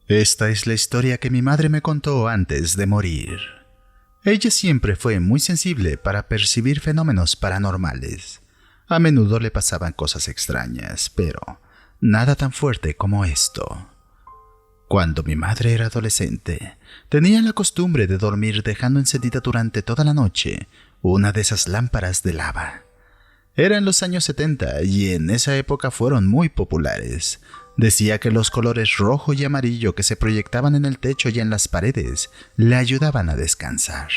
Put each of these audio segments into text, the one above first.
Esta es la historia que mi madre me contó antes de morir. Ella siempre fue muy sensible para percibir fenómenos paranormales. A menudo le pasaban cosas extrañas, pero nada tan fuerte como esto. Cuando mi madre era adolescente, tenía la costumbre de dormir dejando encendida durante toda la noche una de esas lámparas de lava. Eran los años 70 y en esa época fueron muy populares. Decía que los colores rojo y amarillo que se proyectaban en el techo y en las paredes le ayudaban a descansar.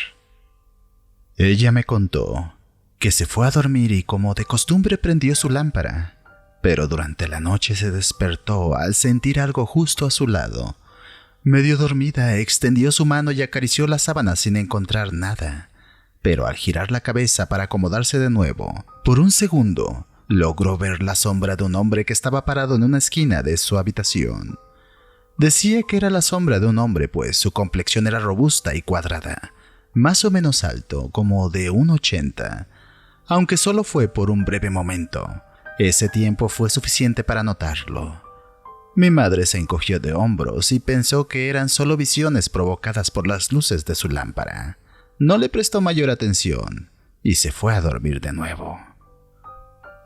Ella me contó que se fue a dormir y como de costumbre prendió su lámpara, pero durante la noche se despertó al sentir algo justo a su lado. Medio dormida, extendió su mano y acarició la sábana sin encontrar nada, pero al girar la cabeza para acomodarse de nuevo, por un segundo, logró ver la sombra de un hombre que estaba parado en una esquina de su habitación. Decía que era la sombra de un hombre, pues su complexión era robusta y cuadrada, más o menos alto, como de 1,80. Aunque solo fue por un breve momento, ese tiempo fue suficiente para notarlo. Mi madre se encogió de hombros y pensó que eran solo visiones provocadas por las luces de su lámpara. No le prestó mayor atención y se fue a dormir de nuevo.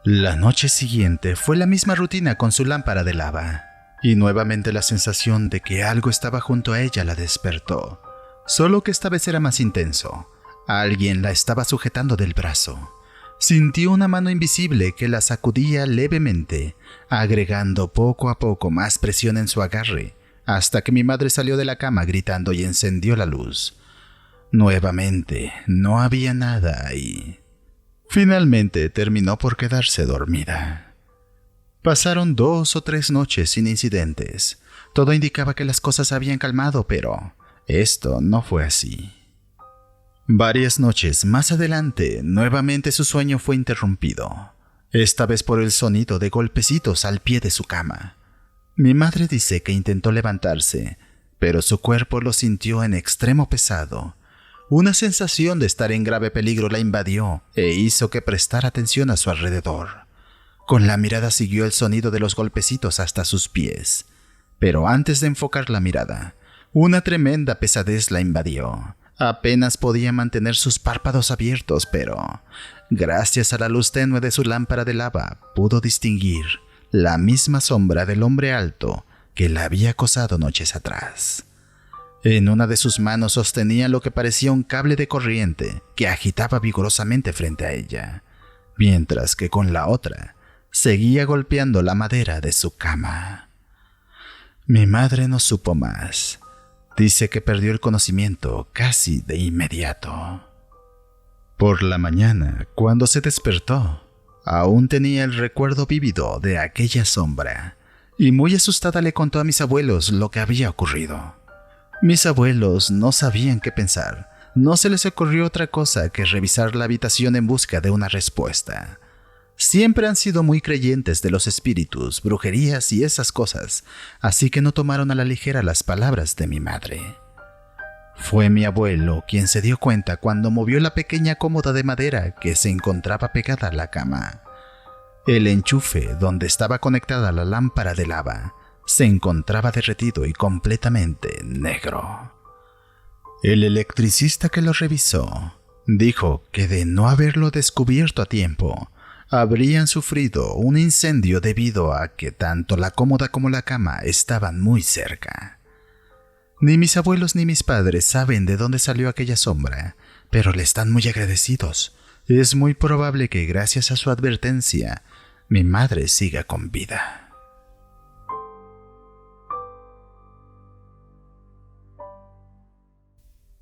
La noche siguiente fue la misma rutina con su lámpara de lava, y nuevamente la sensación de que algo estaba junto a ella la despertó, solo que esta vez era más intenso. Alguien la estaba sujetando del brazo. Sintió una mano invisible que la sacudía levemente, agregando poco a poco más presión en su agarre, hasta que mi madre salió de la cama gritando y encendió la luz. Nuevamente, no había nada ahí. Finalmente terminó por quedarse dormida. Pasaron 2 o 3 noches sin incidentes. Todo indicaba que las cosas habían calmado, pero esto no fue así. Varias noches más adelante, nuevamente su sueño fue interrumpido, esta vez por el sonido de golpecitos al pie de su cama. Mi madre dice que intentó levantarse, pero su cuerpo lo sintió en extremo pesado. Una sensación de estar en grave peligro la invadió e hizo que prestara atención a su alrededor. Con la mirada siguió el sonido de los golpecitos hasta sus pies. Pero antes de enfocar la mirada, una tremenda pesadez la invadió. Apenas podía mantener sus párpados abiertos, pero gracias a la luz tenue de su lámpara de lava, pudo distinguir la misma sombra del hombre alto que la había acosado noches atrás. En una de sus manos sostenía lo que parecía un cable de corriente que agitaba vigorosamente frente a ella, mientras que con la otra seguía golpeando la madera de su cama. Mi madre no supo más. Dice que perdió el conocimiento casi de inmediato. Por la mañana, cuando se despertó, aún tenía el recuerdo vívido de aquella sombra, y muy asustada le contó a mis abuelos lo que había ocurrido. Mis abuelos no sabían qué pensar. No se les ocurrió otra cosa que revisar la habitación en busca de una respuesta. Siempre han sido muy creyentes de los espíritus, brujerías y esas cosas, así que no tomaron a la ligera las palabras de mi madre. Fue mi abuelo quien se dio cuenta cuando movió la pequeña cómoda de madera que se encontraba pegada a la cama. El enchufe donde estaba conectada la lámpara de lava se encontraba derretido y completamente negro. El electricista que lo revisó dijo que de no haberlo descubierto a tiempo, habrían sufrido un incendio debido a que tanto la cómoda como la cama estaban muy cerca. Ni mis abuelos ni mis padres saben de dónde salió aquella sombra, pero le están muy agradecidos. Es muy probable que gracias a su advertencia, mi madre siga con vida.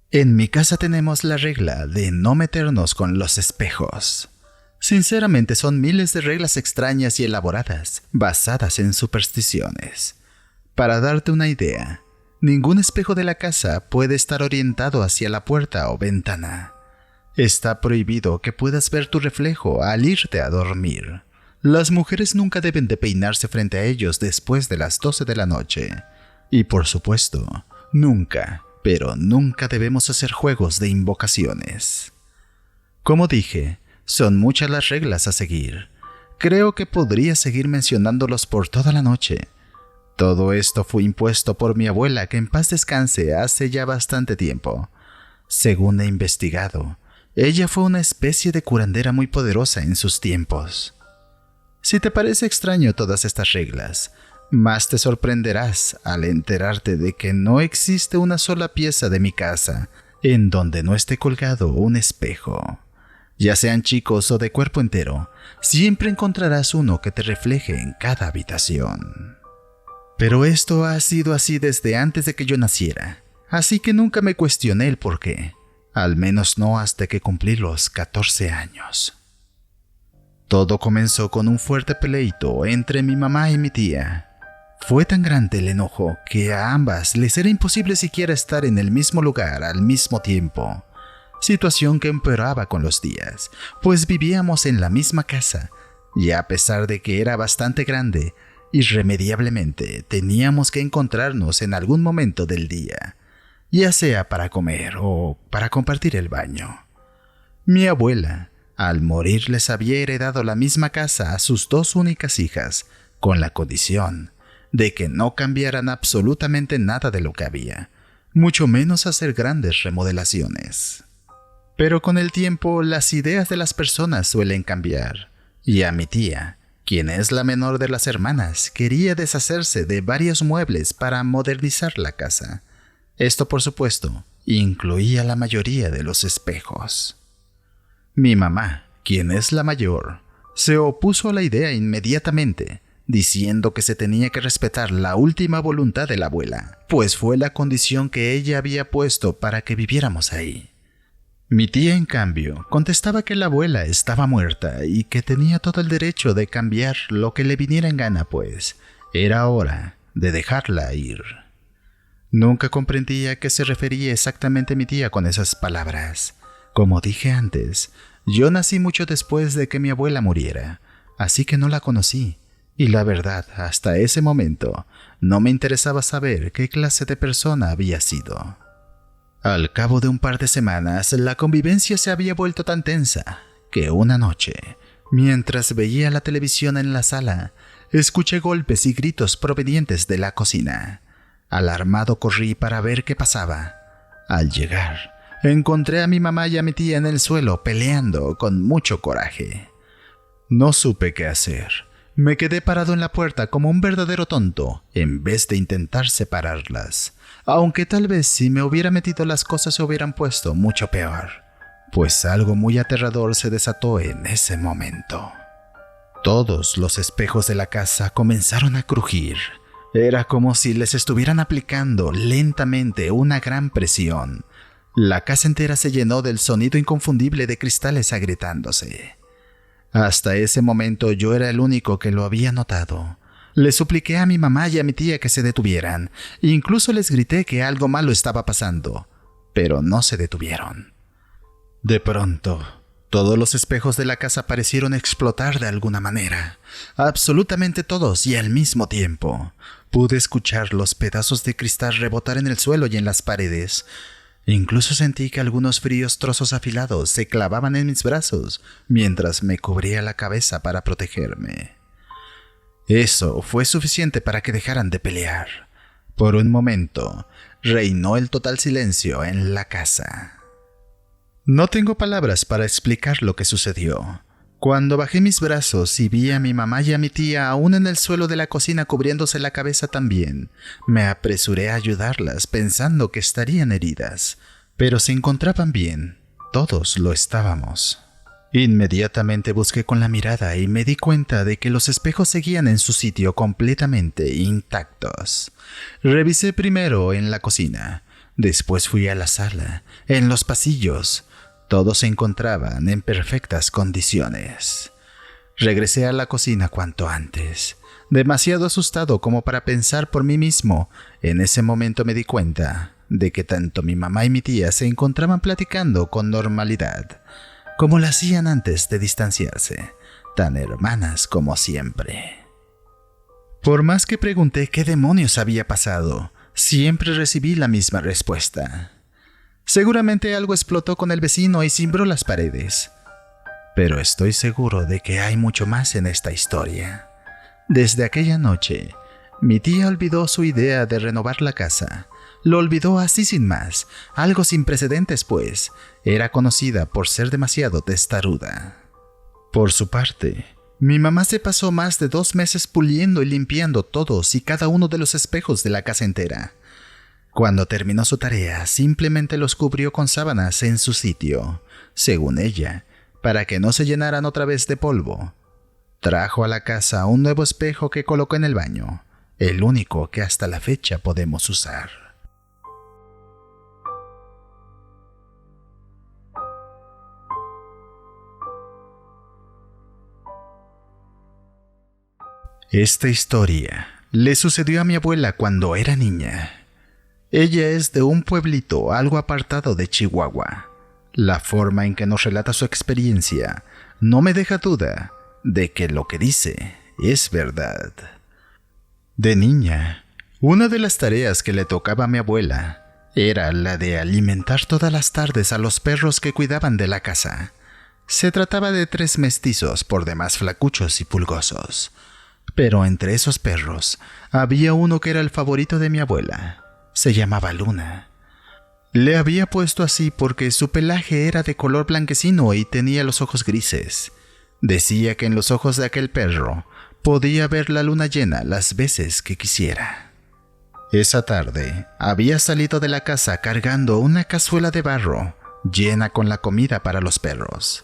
En mi casa tenemos la regla de no meternos con los espejos. Sinceramente son miles de reglas extrañas y elaboradas, basadas en supersticiones. Para darte una idea, ningún espejo de la casa puede estar orientado hacia la puerta o ventana. Está prohibido que puedas ver tu reflejo al irte a dormir. Las mujeres nunca deben de peinarse frente a ellos después de las 12 de la noche. Y por supuesto, nunca, pero nunca debemos hacer juegos de invocaciones. Como dije, son muchas las reglas a seguir. Creo que podría seguir mencionándolos por toda la noche. Todo esto fue impuesto por mi abuela, que en paz descanse hace ya bastante tiempo. Según he investigado, ella fue una especie de curandera muy poderosa en sus tiempos. Si te parece extraño todas estas reglas, más te sorprenderás al enterarte de que no existe una sola pieza de mi casa en donde no esté colgado un espejo. Ya sean chicos o de cuerpo entero, siempre encontrarás uno que te refleje en cada habitación. Pero esto ha sido así desde antes de que yo naciera, así que nunca me cuestioné el por qué, al menos no hasta que cumplí los 14 años. Todo comenzó con un fuerte pleito entre mi mamá y mi tía. Fue tan grande el enojo que a ambas les era imposible siquiera estar en el mismo lugar al mismo tiempo, situación que empeoraba con los días, pues vivíamos en la misma casa, y a pesar de que era bastante grande, irremediablemente teníamos que encontrarnos en algún momento del día, ya sea para comer o para compartir el baño. Mi abuela, al morir, les había heredado la misma casa a sus 2 únicas hijas, con la condición de que no cambiaran absolutamente nada de lo que había, mucho menos hacer grandes remodelaciones. Pero con el tiempo las ideas de las personas suelen cambiar, y a mi tía, quien es la menor de las hermanas, quería deshacerse de varios muebles para modernizar la casa. Esto, por supuesto, incluía la mayoría de los espejos. Mi mamá, quien es la mayor, se opuso a la idea inmediatamente, diciendo que se tenía que respetar la última voluntad de la abuela, pues fue la condición que ella había puesto para que viviéramos ahí. Mi tía, en cambio, contestaba que la abuela estaba muerta y que tenía todo el derecho de cambiar lo que le viniera en gana, pues era hora de dejarla ir. Nunca comprendí a qué se refería exactamente mi tía con esas palabras. Como dije antes, yo nací mucho después de que mi abuela muriera, así que no la conocí, y la verdad, hasta ese momento, no me interesaba saber qué clase de persona había sido. Al cabo de un par de semanas, la convivencia se había vuelto tan tensa que una noche, mientras veía la televisión en la sala, escuché golpes y gritos provenientes de la cocina. Alarmado corrí para ver qué pasaba. Al llegar, encontré a mi mamá y a mi tía en el suelo peleando con mucho coraje. No supe qué hacer. Me quedé parado en la puerta como un verdadero tonto, en vez de intentar separarlas. Aunque tal vez si me hubiera metido las cosas se hubieran puesto mucho peor, pues algo muy aterrador se desató en ese momento. Todos los espejos de la casa comenzaron a crujir. Era como si les estuvieran aplicando lentamente una gran presión. La casa entera se llenó del sonido inconfundible de cristales agrietándose. Hasta ese momento yo era el único que lo había notado. Le supliqué a mi mamá y a mi tía que se detuvieran. Incluso les grité que algo malo estaba pasando, pero no se detuvieron. De pronto, todos los espejos de la casa parecieron explotar de alguna manera. Absolutamente todos y al mismo tiempo. Pude escuchar los pedazos de cristal rebotar en el suelo y en las paredes. Incluso sentí que algunos fríos trozos afilados se clavaban en mis brazos mientras me cubría la cabeza para protegerme. Eso fue suficiente para que dejaran de pelear. Por un momento, reinó el total silencio en la casa. No tengo palabras para explicar lo que sucedió. Cuando bajé mis brazos y vi a mi mamá y a mi tía aún en el suelo de la cocina cubriéndose la cabeza también, me apresuré a ayudarlas pensando que estarían heridas, pero se encontraban bien. Todos lo estábamos. Inmediatamente busqué con la mirada y me di cuenta de que los espejos seguían en su sitio completamente intactos. Revisé primero en la cocina, después fui a la sala, en los pasillos. Todos se encontraban en perfectas condiciones. Regresé a la cocina cuanto antes, demasiado asustado como para pensar por mí mismo. En ese momento me di cuenta de que tanto mi mamá y mi tía se encontraban platicando con normalidad, como lo hacían antes de distanciarse, tan hermanas como siempre. Por más que pregunté qué demonios había pasado, siempre recibí la misma respuesta. Seguramente algo explotó con el vecino y cimbró las paredes. Pero estoy seguro de que hay mucho más en esta historia. Desde aquella noche, mi tía olvidó su idea de renovar la casa. Lo olvidó así sin más, algo sin precedentes pues. Era conocida por ser demasiado testaruda. Por su parte, mi mamá se pasó más de 2 meses puliendo y limpiando todos y cada uno de los espejos de la casa entera. Cuando terminó su tarea, simplemente los cubrió con sábanas en su sitio, según ella, para que no se llenaran otra vez de polvo. Trajo a la casa un nuevo espejo que colocó en el baño, el único que hasta la fecha podemos usar. Esta historia le sucedió a mi abuela cuando era niña. Ella es de un pueblito algo apartado de Chihuahua. La forma en que nos relata su experiencia no me deja duda de que lo que dice es verdad. De niña, una de las tareas que le tocaba a mi abuela era la de alimentar todas las tardes a los perros que cuidaban de la casa. Se trataba de 3 mestizos por demás flacuchos y pulgosos. Pero entre esos perros había uno que era el favorito de mi abuela. Se llamaba Luna. Le había puesto así porque su pelaje era de color blanquecino y tenía los ojos grises. Decía que en los ojos de aquel perro podía ver la luna llena las veces que quisiera. Esa tarde había salido de la casa cargando una cazuela de barro llena con la comida para los perros.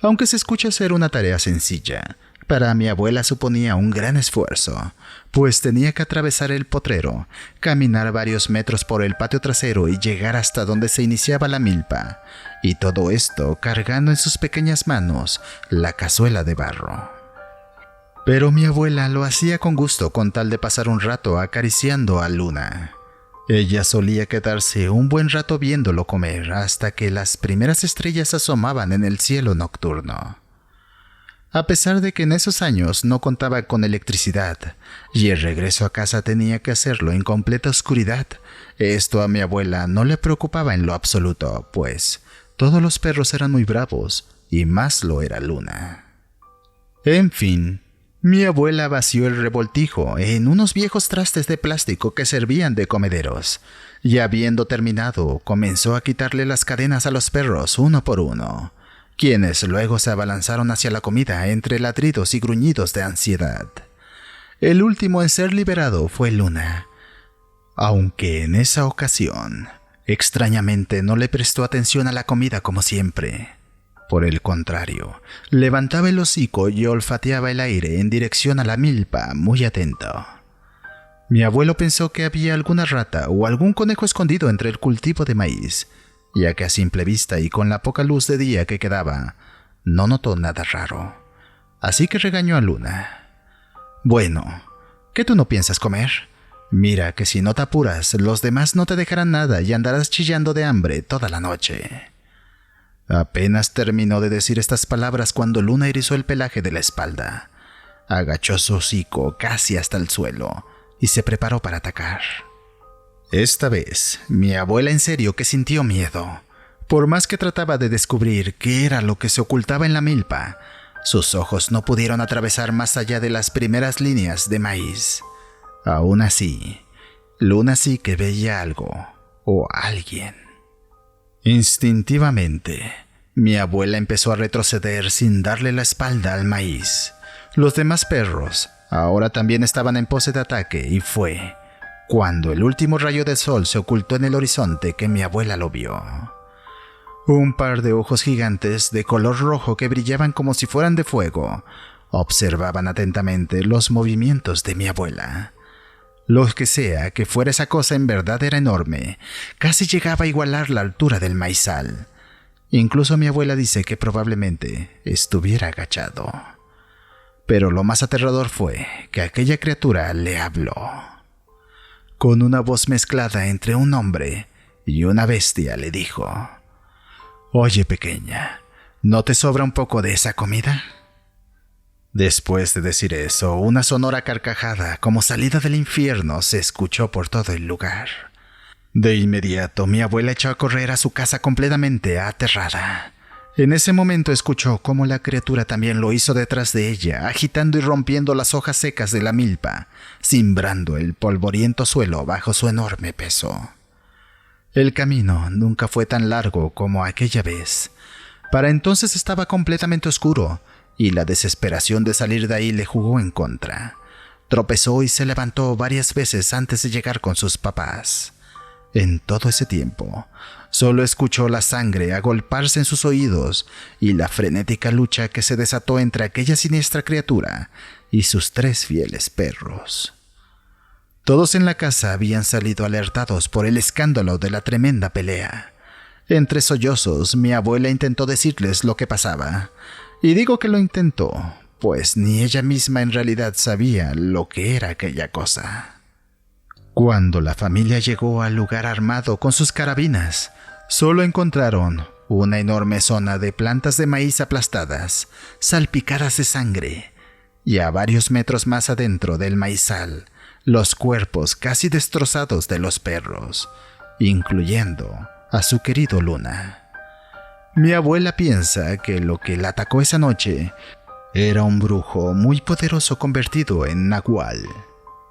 Aunque se escucha ser una tarea sencilla, para mi abuela suponía un gran esfuerzo, pues tenía que atravesar el potrero, caminar varios metros por el patio trasero y llegar hasta donde se iniciaba la milpa, y todo esto cargando en sus pequeñas manos la cazuela de barro. Pero mi abuela lo hacía con gusto con tal de pasar un rato acariciando a Luna. Ella solía quedarse un buen rato viéndolo comer hasta que las primeras estrellas asomaban en el cielo nocturno. A pesar de que en esos años no contaba con electricidad y el regreso a casa tenía que hacerlo en completa oscuridad, esto a mi abuela no le preocupaba en lo absoluto, pues todos los perros eran muy bravos y más lo era Luna. En fin, mi abuela vació el revoltijo en unos viejos trastes de plástico que servían de comederos, y habiendo terminado, comenzó a quitarle las cadenas a los perros uno por uno, quienes luego se abalanzaron hacia la comida entre ladridos y gruñidos de ansiedad. El último en ser liberado fue Luna, aunque en esa ocasión, extrañamente no le prestó atención a la comida como siempre. Por el contrario, levantaba el hocico y olfateaba el aire en dirección a la milpa, muy atento. Mi abuelo pensó que había alguna rata o algún conejo escondido entre el cultivo de maíz, ya que a simple vista y con la poca luz de día que quedaba, no notó nada raro. Así que regañó a Luna. «Bueno, ¿qué tú no piensas comer? Mira que si no te apuras, los demás no te dejarán nada y andarás chillando de hambre toda la noche». Apenas terminó de decir estas palabras cuando Luna erizó el pelaje de la espalda, agachó su hocico casi hasta el suelo y se preparó para atacar. Esta vez, mi abuela en serio que sintió miedo. Por más que trataba de descubrir qué era lo que se ocultaba en la milpa, sus ojos no pudieron atravesar más allá de las primeras líneas de maíz. Aún así, Luna sí que veía algo o alguien. Instintivamente, mi abuela empezó a retroceder sin darle la espalda al maíz. Los demás perros ahora también estaban en pose de ataque y fue cuando el último rayo de sol se ocultó en el horizonte que mi abuela lo vio. Un par de ojos gigantes de color rojo que brillaban como si fueran de fuego observaban atentamente los movimientos de mi abuela. Lo que sea que fuera esa cosa en verdad era enorme, casi llegaba a igualar la altura del maizal. Incluso mi abuela dice que probablemente estuviera agachado. Pero lo más aterrador fue que aquella criatura le habló. Con una voz mezclada entre un hombre y una bestia le dijo: «Oye, pequeña, ¿no te sobra un poco de esa comida?». Después de decir eso, una sonora carcajada como salida del infierno se escuchó por todo el lugar. De inmediato, mi abuela echó a correr a su casa completamente aterrada. En ese momento escuchó cómo la criatura también lo hizo detrás de ella, agitando y rompiendo las hojas secas de la milpa, cimbrando el polvoriento suelo bajo su enorme peso. El camino nunca fue tan largo como aquella vez. Para entonces estaba completamente oscuro, y la desesperación de salir de ahí le jugó en contra. Tropezó y se levantó varias veces antes de llegar con sus papás. En todo ese tiempo, solo escuchó la sangre agolparse en sus oídos y la frenética lucha que se desató entre aquella siniestra criatura y sus 3 fieles perros. Todos en la casa habían salido alertados por el escándalo de la tremenda pelea. Entre sollozos, mi abuela intentó decirles lo que pasaba. Y digo que lo intentó, pues ni ella misma en realidad sabía lo que era aquella cosa. Cuando la familia llegó al lugar armado con sus carabinas, solo encontraron una enorme zona de plantas de maíz aplastadas, salpicadas de sangre, y a varios metros más adentro del maizal, los cuerpos casi destrozados de los perros, incluyendo a su querido Luna. Mi abuela piensa que lo que la atacó esa noche era un brujo muy poderoso convertido en nahual.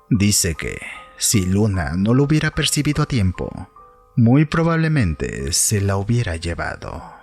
Dice que si Luna no lo hubiera percibido a tiempo, muy probablemente se la hubiera llevado.